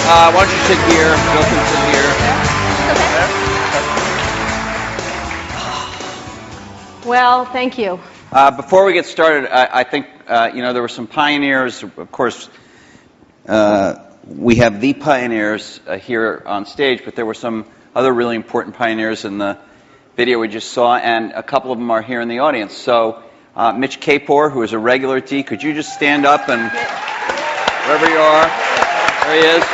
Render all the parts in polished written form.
Why don't you sit here? Bill can sit here. Okay. Well, thank you. Before we get started, I think there were some pioneers. Of course, we have the pioneers here on stage, but there were some other really important pioneers in the video we just saw, and a couple of them are here in the audience. So, Mitch Kapor, who is a regular at D, could you just stand up and wherever you are, there he is.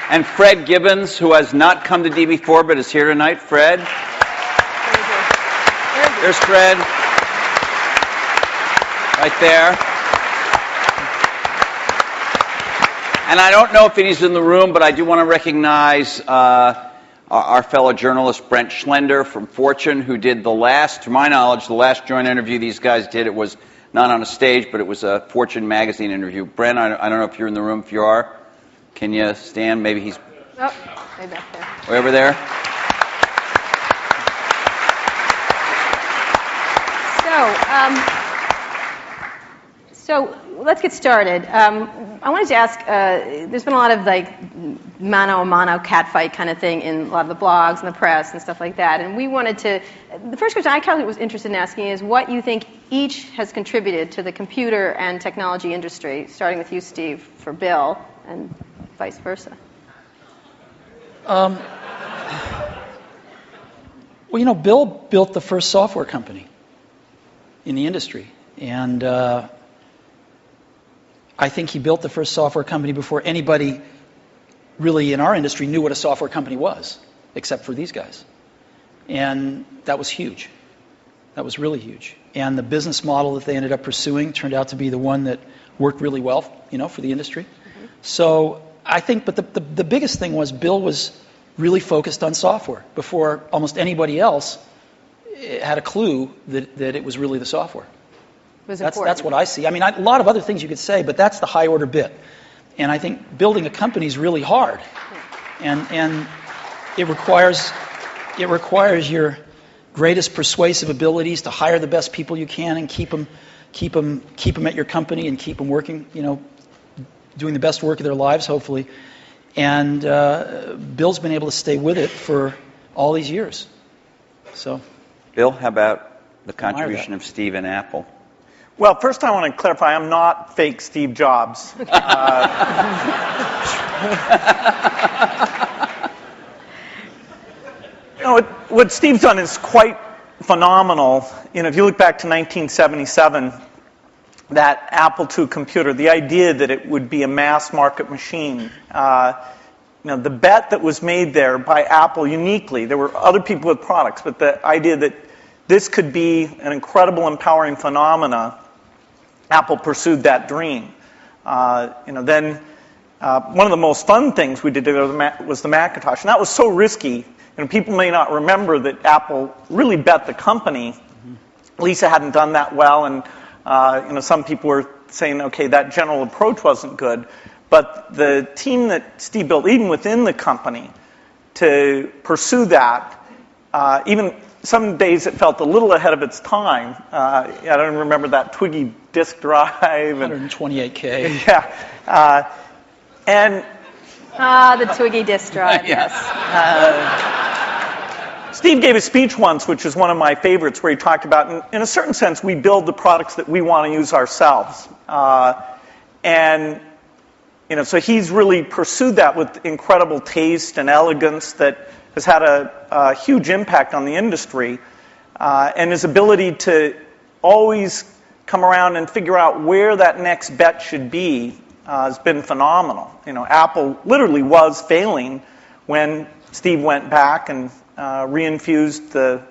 And Fred Gibbons, who has not come to D before but is here tonight. Fred. There's Fred. Right there. And I don't know if he's in the room, but I do want to recognize our fellow journalist Brent Schlender from Fortune, who did the last, to my knowledge, the last joint interview these guys did. It was not on a stage, but it was a Fortune magazine interview. Brent, I don't know if you're in the room. If you are, can you stand? Maybe he's... Oh, way back there. Way over there. So let's get started. I wanted to ask, there's been a lot of mano a mano catfight kind of thing in a lot of the blogs and the press and stuff like that. And we wanted to, the first question I was interested in asking is what you think each has contributed to the computer and technology industry, starting with you, Steve, for Bill, and vice versa. Well, Bill built the first software company in the industry. And I think he built the first software company before anybody really in our industry knew what a software company was, except for these guys. And that was huge. That was really huge. And the business model that they ended up pursuing turned out to be the one that worked really well, for the industry. Mm-hmm. So I think, but the biggest thing was Bill was really focused on software before almost anybody else had a clue that it was really the software. That's what I see. I mean, a lot of other things you could say, but that's the high order bit. And I think building a company is really hard, and it requires your greatest persuasive abilities to hire the best people you can and keep them at your company and keep them working, doing the best work of their lives, hopefully. And Bill's been able to stay with it for all these years. So, Bill, how about the contribution of Steve and Apple? Well, first I want to clarify, I'm not fake Steve Jobs. What Steve's done is quite phenomenal. If you look back to 1977, that Apple II computer, the idea that it would be a mass market machine, the bet that was made there by Apple uniquely, there were other people with products, but the idea that this could be an incredible, empowering phenomena, Apple pursued that dream. Then one of the most fun things we did was the Macintosh, and that was so risky. People may not remember that Apple really bet the company. Lisa hadn't done that well, and some people were saying, okay, that general approach wasn't good. But the team that Steve built, even within the company, to pursue that, even some days it felt a little ahead of its time. I don't remember that Twiggy disk drive. 128K. Yeah. The Twiggy disk drive, yes. Steve gave a speech once, which is one of my favorites, where he talked about, in a certain sense, we build the products that we want to use ourselves. So he's really pursued that with incredible taste and elegance that has had a huge impact on the industry. And his ability to always come around and figure out where that next bet should be has been phenomenal. Apple literally was failing when Steve went back and reinfused the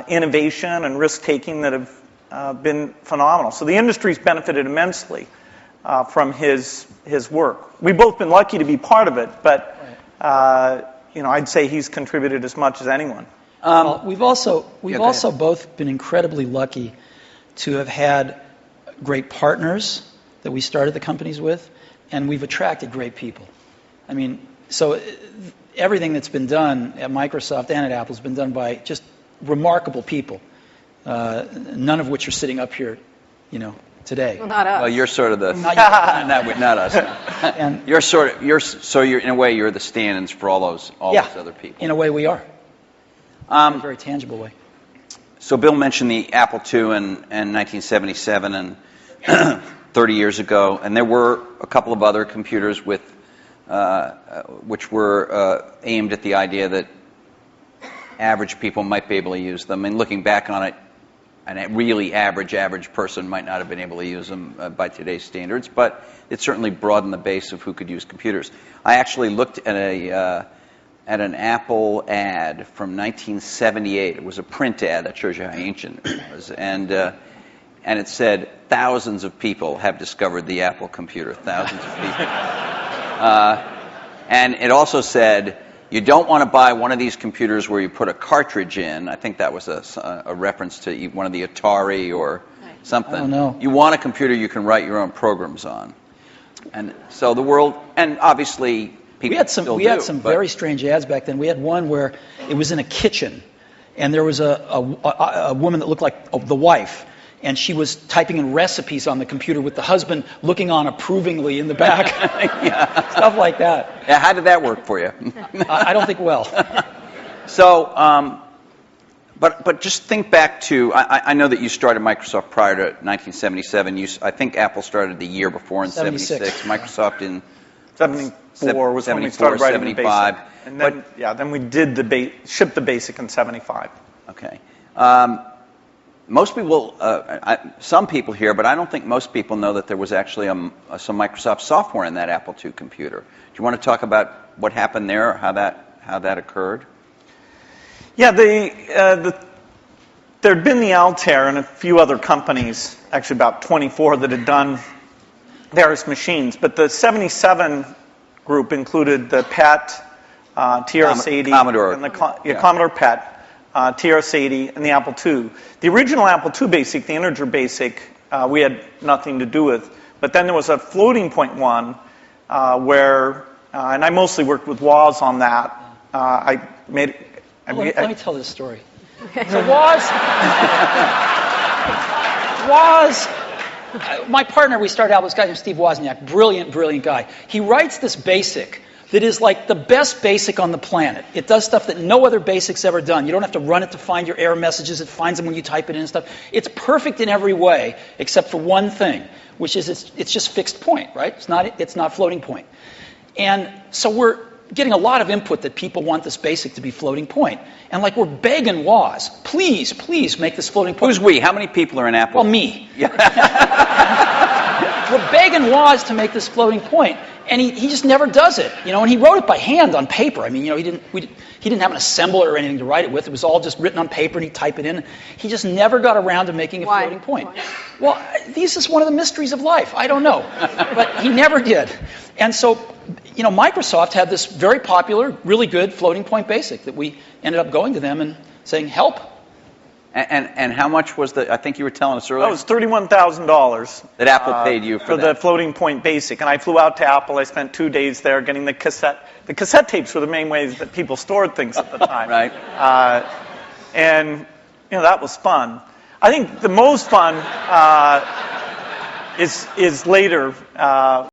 innovation and risk-taking that have been phenomenal. So the industry's benefited immensely from his work. We've both been lucky to be part of it, but I'd say he's contributed as much as anyone. We've also both been incredibly lucky to have had great partners that we started the companies with, and we've attracted great people. I mean, so everything that's been done at Microsoft and at Apple has been done by just remarkable people, none of which are sitting up here, today. Well, not us. Well, you're sort of the Not you. not us. And You're in a way you're the stand-ins for all those other people. in a way we are. In a very tangible way. So Bill mentioned the Apple II in 1977 and 30 years ago, and there were a couple of other computers which were aimed at the idea that average people might be able to use them. And looking back on it, a really average person might not have been able to use them by today's standards, but it certainly broadened the base of who could use computers. I actually looked at an Apple ad from 1978. It was a print ad that shows you how ancient it was, and it said thousands of people have discovered the Apple computer. Thousands of people, and it also said, you don't want to buy one of these computers where you put a cartridge in. I think that was a reference to one of the Atari or something. I don't know. You want a computer you can write your own programs on. And so the world, and obviously people We had still some very strange ads back then. We had one where it was in a kitchen, and there was a woman that looked like the wife, and she was typing in recipes on the computer with the husband looking on approvingly in the back. Yeah. Stuff like that. Yeah, how did that work for you? I don't think well. So, but just think back to, I know that you started Microsoft prior to 1977. I think Apple started the year before in 76. Microsoft in 74 was when we started writing the 75. BASIC. And then, then we did shipped the BASIC in 75. Okay. Most people, some people here, but I don't think most people know that there was actually some Microsoft software in that Apple II computer. Do you want to talk about what happened there, or how that occurred? Yeah, there'd been the Altair and a few other companies, actually about 24, that had done various machines. But the 77 group included the PET, TRS-80, Commodore. and Commodore PET, TRS-80, and the Apple II. The original Apple II BASIC, the integer BASIC, we had nothing to do with. But then there was a floating point one where, and I mostly worked with Woz on that. Let me tell this story. So Woz, my partner, we started out with this guy named Steve Wozniak, brilliant guy. He writes this BASIC that is like the best BASIC on the planet. It does stuff that no other BASIC's ever done. You don't have to run it to find your error messages. It finds them when you type it in and stuff. It's perfect in every way, except for one thing, which is it's just fixed point, right? It's not floating point. And so we're getting a lot of input that people want this BASIC to be floating point. And like we're begging Woz, please make this floating point. Who's we? How many people are in Apple? Well, me. Yeah. We're begging Woz to make this floating point, and he just never does it. And he wrote it by hand on paper. I mean, he didn't have an assembler or anything to write it with. It was all just written on paper, and he'd type it in. He just never got around to making a floating point. Why? Well, this is one of the mysteries of life. I don't know, but he never did. And so, Microsoft had this very popular, really good floating point BASIC that we ended up going to them and saying, help. And how much was I think you were telling us earlier? That was $31,000. That Apple paid you for that. the floating point BASIC. And I flew out to Apple. I spent 2 days there getting the cassette. The cassette tapes were the main ways that people stored things at the time. Right. And, that was fun. I think the most fun is later